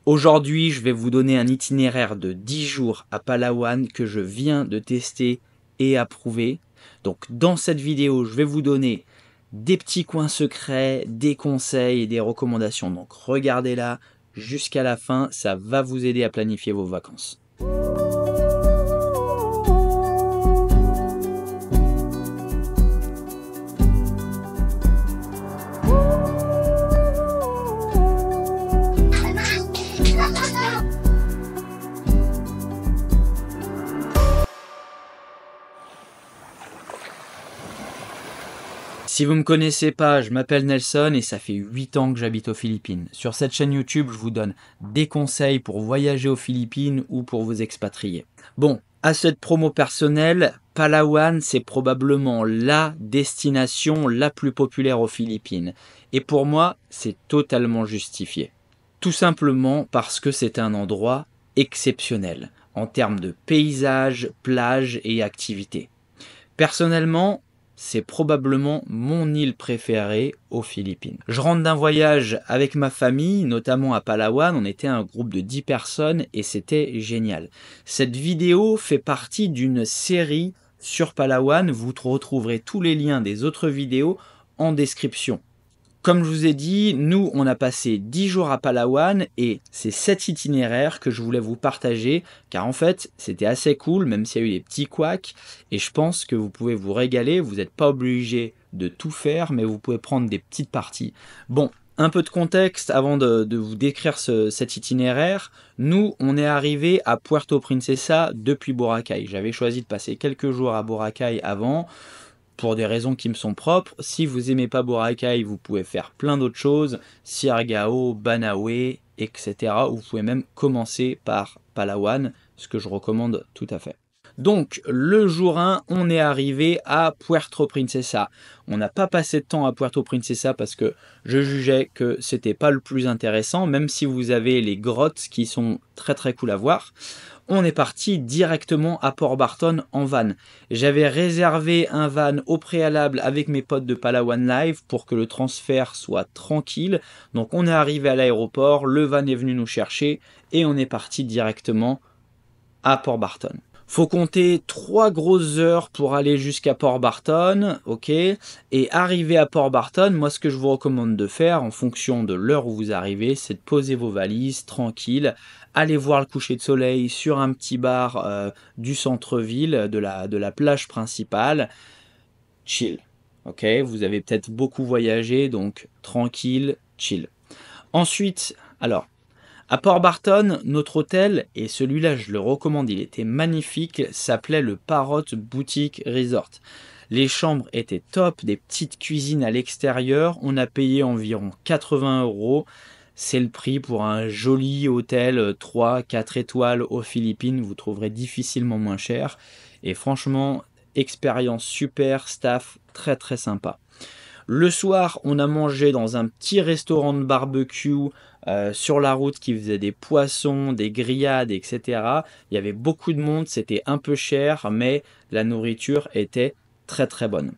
Aujourd'hui, je vais vous donner un itinéraire de 10 jours à Palawan que je viens de tester et approuver. Donc dans cette vidéo, je vais vous donner des petits coins secrets, des conseils et des recommandations. Donc regardez-la jusqu'à la fin, ça va vous aider à planifier vos vacances. Si vous ne me connaissez pas, je m'appelle Nelson et ça fait 8 ans que j'habite aux Philippines. Sur cette chaîne YouTube, je vous donne des conseils pour voyager aux Philippines ou pour vous expatrier. Bon, à cette promo personnelle, Palawan, c'est probablement la destination la plus populaire aux Philippines. Et pour moi, c'est totalement justifié. Tout simplement parce que c'est un endroit exceptionnel en termes de paysages, plages et activités. Personnellement, c'est probablement mon île préférée aux Philippines. Je rentre d'un voyage avec ma famille, notamment à Palawan. On était un groupe de 10 personnes et c'était génial. Cette vidéo fait partie d'une série sur Palawan. Vous retrouverez tous les liens des autres vidéos en description. Comme je vous ai dit, nous, on a passé 10 jours à Palawan et c'est cet itinéraire que je voulais vous partager car en fait, c'était assez cool, même s'il y a eu des petits couacs et je pense que vous pouvez vous régaler. Vous n'êtes pas obligé de tout faire, mais vous pouvez prendre des petites parties. Bon, un peu de contexte avant de vous décrire cet itinéraire. Nous, on est arrivé à Puerto Princesa depuis Boracay. J'avais choisi de passer quelques jours à Boracay avant, pour des raisons qui me sont propres. Si vous aimez pas Boracay, vous pouvez faire plein d'autres choses, Siargao, Banawe, etc. Ou vous pouvez même commencer par Palawan, ce que je recommande tout à fait. Donc, le jour 1, on est arrivé à Puerto Princesa. On n'a pas passé de temps à Puerto Princesa parce que je jugeais que c'était pas le plus intéressant, même si vous avez les grottes qui sont très très cool à voir. On est parti directement à Port Barton en van. J'avais réservé un van au préalable avec mes potes de Palawan Live pour que le transfert soit tranquille. Donc on est arrivé à l'aéroport, le van est venu nous chercher et on est parti directement à Port Barton. Faut compter 3 grosses heures pour aller jusqu'à Port Barton, ok. Et arriver à Port Barton, moi ce que je vous recommande de faire en fonction de l'heure où vous arrivez, c'est de poser vos valises tranquille, aller voir le coucher de soleil sur un petit bar du centre-ville, de la plage principale, chill, ok. Vous avez peut-être beaucoup voyagé, donc tranquille, chill. Ensuite, alors, à Port Barton, notre hôtel, et celui-là je le recommande, il était magnifique, s'appelait le Parrot Boutique Resort. Les chambres étaient top, des petites cuisines à l'extérieur, on a payé environ 80 €. C'est le prix pour un joli hôtel 3-4 étoiles aux Philippines, vous trouverez difficilement moins cher. Et franchement, expérience super, staff très très sympa. Le soir, on a mangé dans un petit restaurant de barbecue sur la route qui faisait des poissons, des grillades, etc. Il y avait beaucoup de monde, c'était un peu cher, mais la nourriture était très très bonne.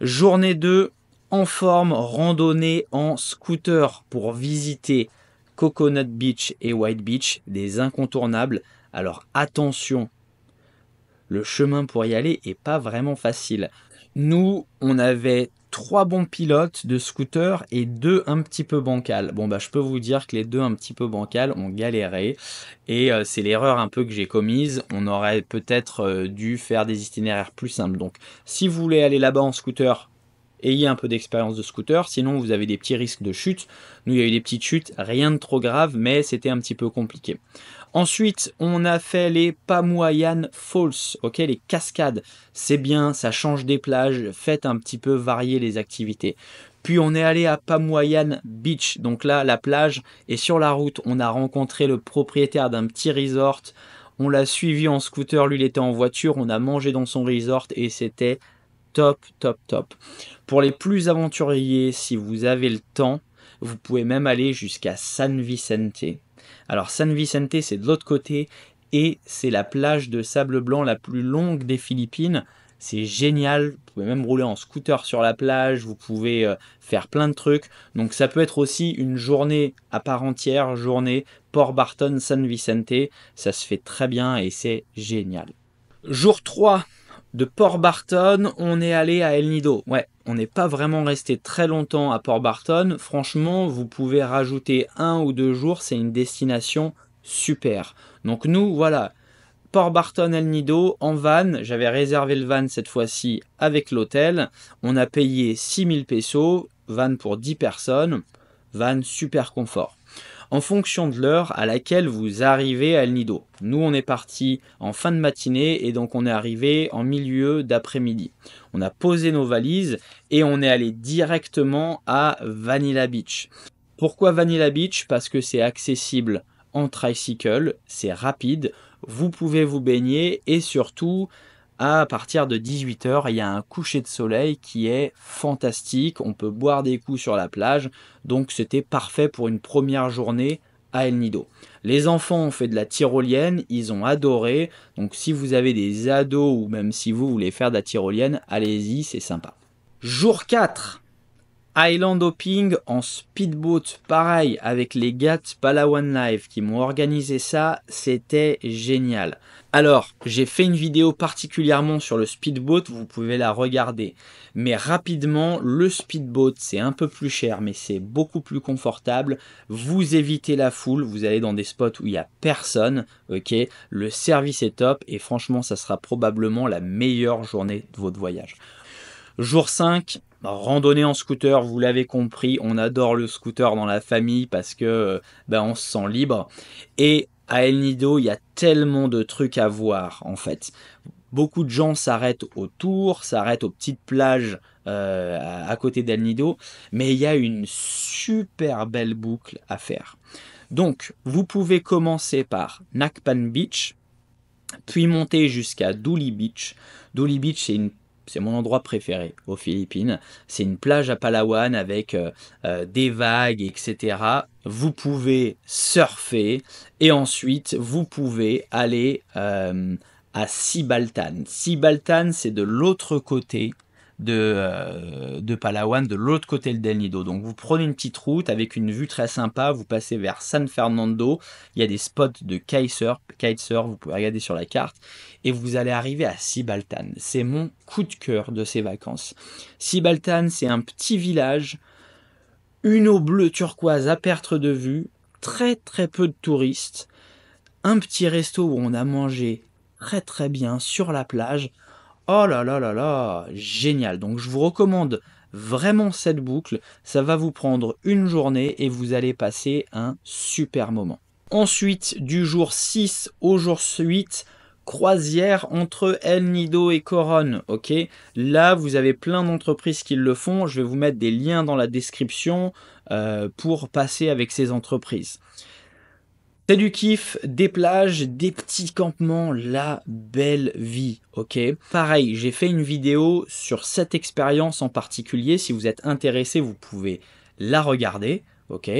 Journée 2, en forme, randonnée en scooter pour visiter Coconut Beach et White Beach, des incontournables. Alors attention, le chemin pour y aller est pas vraiment facile. Nous, on avait 3 bons pilotes de scooter et 2 un petit peu bancals. Bon bah je peux vous dire que les 2 un petit peu bancals ont galéré et c'est l'erreur un peu que j'ai commise. On aurait peut-être dû faire des itinéraires plus simples. Donc si vous voulez aller là-bas en scooter, ayez un peu d'expérience de scooter, sinon vous avez des petits risques de chute. Nous il y a eu des petites chutes, rien de trop grave, mais c'était un petit peu compliqué. Ensuite, on a fait les Pamuayan Falls, ok, les cascades. C'est bien, ça change des plages, faites un petit peu varier les activités. Puis on est allé à Pamuayan Beach, donc là, la plage, et sur la route, on a rencontré le propriétaire d'un petit resort. On l'a suivi en scooter, lui il était en voiture, on a mangé dans son resort et c'était top, top, top. Pour les plus aventuriers, si vous avez le temps, vous pouvez même aller jusqu'à San Vicente. Alors San Vicente, c'est de l'autre côté et c'est la plage de sable blanc la plus longue des Philippines. C'est génial, vous pouvez même rouler en scooter sur la plage, vous pouvez faire plein de trucs. Donc ça peut être aussi une journée à part entière, journée Port Barton, San Vicente, ça se fait très bien et c'est génial. Jour 3 de Port Barton, on est allé à El Nido. Ouais, on n'est pas vraiment resté très longtemps à Port Barton. Franchement, vous pouvez rajouter 1 ou 2 jours, c'est une destination super. Donc nous, voilà, Port Barton El Nido en van. J'avais réservé le van cette fois-ci avec l'hôtel. On a payé 6000 pesos, van pour 10 personnes, van super confort. En fonction de l'heure à laquelle vous arrivez à El Nido. Nous, on est parti en fin de matinée et donc on est arrivé en milieu d'après-midi. On a posé nos valises et on est allé directement à Vanilla Beach. Pourquoi Vanilla Beach? Parce que c'est accessible en tricycle, c'est rapide, vous pouvez vous baigner et surtout à partir de 18 h, il y a un coucher de soleil qui est fantastique. On peut boire des coups sur la plage. Donc c'était parfait pour une première journée à El Nido. Les enfants ont fait de la tyrolienne, ils ont adoré. Donc si vous avez des ados ou même si vous voulez faire de la tyrolienne, allez-y, c'est sympa. Jour 4. Island hopping en speedboat, pareil, avec les gars de Palawan Live qui m'ont organisé ça, c'était génial. Alors, j'ai fait une vidéo particulièrement sur le speedboat, vous pouvez la regarder. Mais rapidement, le speedboat, c'est un peu plus cher, mais c'est beaucoup plus confortable. Vous évitez la foule, vous allez dans des spots où il n'y a personne, ok. Le service est top et franchement, ça sera probablement la meilleure journée de votre voyage. Jour 5, randonnée en scooter, vous l'avez compris, on adore le scooter dans la famille parce que on se sent libre. Et à El Nido, il y a tellement de trucs à voir en fait. Beaucoup de gens s'arrêtent autour, s'arrêtent aux petites plages à côté d'El Nido, mais il y a une super belle boucle à faire. Donc, vous pouvez commencer par Nakpan Beach, puis monter jusqu'à Duli Beach. Duli Beach, c'est mon endroit préféré aux Philippines. C'est une plage à Palawan avec des vagues, etc. Vous pouvez surfer et ensuite vous pouvez aller à Sibaltan. Sibaltan, c'est de l'autre côté de Palawan, de l'autre côté d'El Nido. Donc vous prenez une petite route avec une vue très sympa, vous passez vers San Fernando, il y a des spots de kitesurf, vous pouvez regarder sur la carte, et vous allez arriver à Sibaltan. C'est mon coup de cœur de ces vacances. Sibaltan, c'est un petit village, une eau bleue turquoise à perte de vue, très très peu de touristes, un petit resto où on a mangé très très bien sur la plage. Oh là là là là, génial. Donc je vous recommande vraiment cette boucle. Ça va vous prendre une journée et vous allez passer un super moment. Ensuite, du jour 6 au jour 8, croisière entre El Nido et Coron. Ok, là, vous avez plein d'entreprises qui le font. Je vais vous mettre des liens dans la description pour passer avec ces entreprises. C'est du kiff, des plages, des petits campements, la belle vie, ok. Pareil, j'ai fait une vidéo sur cette expérience en particulier. Si vous êtes intéressé, vous pouvez la regarder, ok.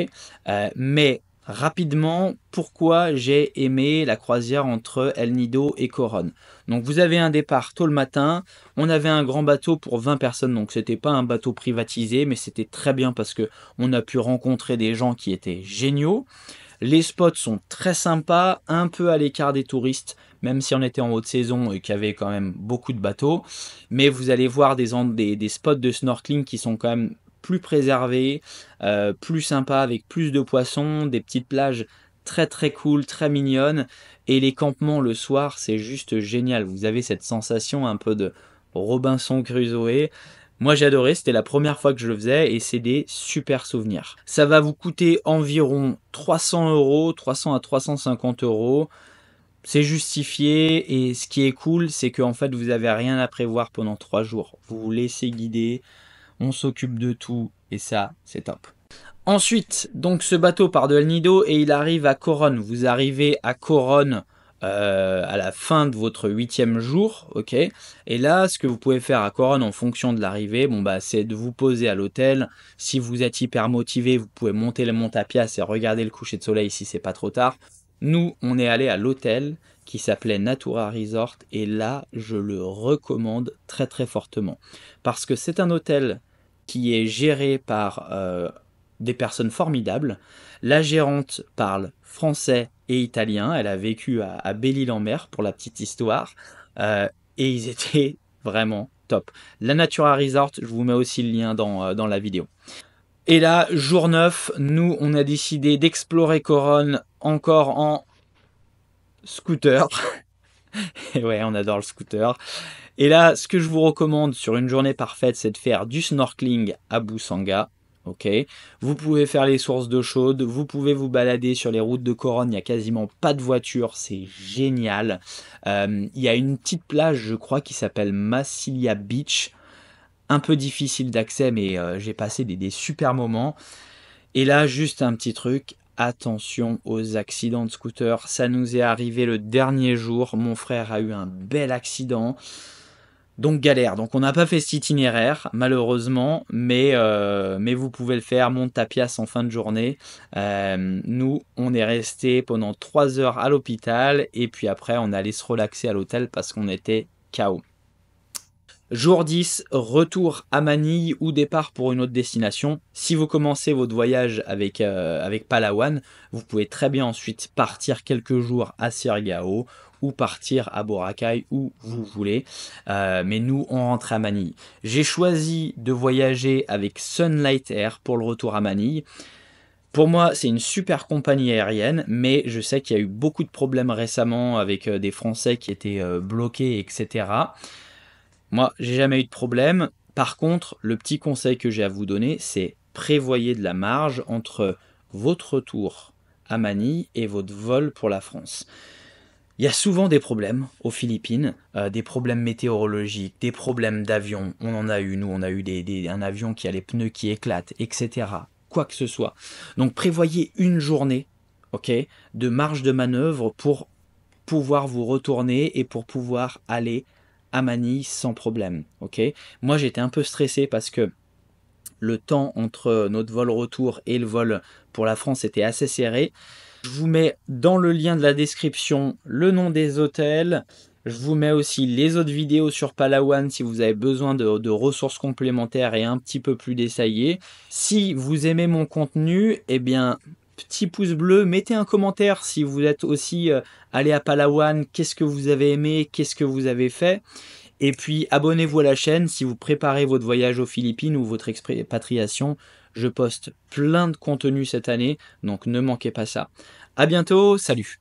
Mais rapidement, pourquoi j'ai aimé la croisière entre El Nido et Coron? Donc vous avez un départ tôt le matin, on avait un grand bateau pour 20 personnes, donc c'était pas un bateau privatisé, mais c'était très bien parce que on a pu rencontrer des gens qui étaient géniaux. Les spots sont très sympas, un peu à l'écart des touristes, même si on était en haute saison et qu'il y avait quand même beaucoup de bateaux. Mais vous allez voir des spots de snorkeling qui sont quand même plus préservés, plus sympas, avec plus de poissons, des petites plages très très cool, très mignonnes. Et les campements le soir, c'est juste génial. Vous avez cette sensation un peu de Robinson Crusoe. Moi j'ai adoré, c'était la première fois que je le faisais et c'est des super souvenirs. Ça va vous coûter environ 300 €, 300 à 350 €. C'est justifié et ce qui est cool, c'est qu'en fait vous avez rien à prévoir pendant 3 jours. Vous vous laissez guider, on s'occupe de tout et ça c'est top. Ensuite, donc ce bateau part de El Nido et il arrive à Coron. Vous arrivez à Coron à la fin de votre 8e jour, ok. Et là, ce que vous pouvez faire à Coron en fonction de l'arrivée, c'est de vous poser à l'hôtel. Si vous êtes hyper motivé, vous pouvez monter le Montapias et regarder le coucher de soleil si c'est pas trop tard. Nous, on est allé à l'hôtel qui s'appelait Natura Resort et là, je le recommande très très fortement parce que c'est un hôtel qui est géré par des personnes formidables. La gérante parle français et italien. Elle a vécu à Belle-Île-en-Mer pour la petite histoire. Et ils étaient vraiment top. La Natura Resort, je vous mets aussi le lien dans la vidéo. Et là, jour 9, nous, on a décidé d'explorer Coronne encore en scooter. Et ouais, on adore le scooter. Et là, ce que je vous recommande sur une journée parfaite, c'est de faire du snorkeling à Boussanga. Ok, vous pouvez faire les sources d'eau chaude, vous pouvez vous balader sur les routes de Coronne, il n'y a quasiment pas de voiture, c'est génial. Il y a une petite plage, je crois, qui s'appelle Massilia Beach. Un peu difficile d'accès, mais j'ai passé des super moments. Et là, juste un petit truc, attention aux accidents de scooter. Ça nous est arrivé le dernier jour, mon frère a eu un bel accident. Donc galère, donc on n'a pas fait cet itinéraire malheureusement, mais vous pouvez le faire, monte à Pias en fin de journée. Nous, on est resté pendant 3 heures à l'hôpital et puis après on allait se relaxer à l'hôtel parce qu'on était KO. Jour 10, retour à Manille ou départ pour une autre destination. Si vous commencez votre voyage avec Palawan, vous pouvez très bien ensuite partir quelques jours à Siargao ou partir à Boracay où vous voulez. Mais nous, on rentre à Manille. J'ai choisi de voyager avec Sunlight Air pour le retour à Manille. Pour moi, c'est une super compagnie aérienne, mais je sais qu'il y a eu beaucoup de problèmes récemment avec des Français qui étaient bloqués, etc. Moi, j'ai jamais eu de problème. Par contre, le petit conseil que j'ai à vous donner, c'est prévoyez de la marge entre votre retour à Manille et votre vol pour la France. Il y a souvent des problèmes aux Philippines, des problèmes météorologiques, des problèmes d'avion. On en a eu, nous, on a eu un avion qui a les pneus qui éclatent, etc. Quoi que ce soit. Donc prévoyez une journée, ok, de marge de manœuvre pour pouvoir vous retourner et pour pouvoir aller à Manille sans problème, ok. Moi j'étais un peu stressé parce que le temps entre notre vol retour et le vol pour la France était assez serré. Je vous mets dans le lien de la description le nom des hôtels. Je vous mets aussi les autres vidéos sur Palawan si vous avez besoin de ressources complémentaires et un petit peu plus détaillées. Si vous aimez mon contenu, eh bien, petit pouce bleu, mettez un commentaire si vous êtes aussi allé à Palawan, qu'est-ce que vous avez aimé, qu'est-ce que vous avez fait. Et puis abonnez-vous à la chaîne si vous préparez votre voyage aux Philippines ou votre expatriation. Je poste plein de contenu cette année, donc ne manquez pas ça. À bientôt, salut!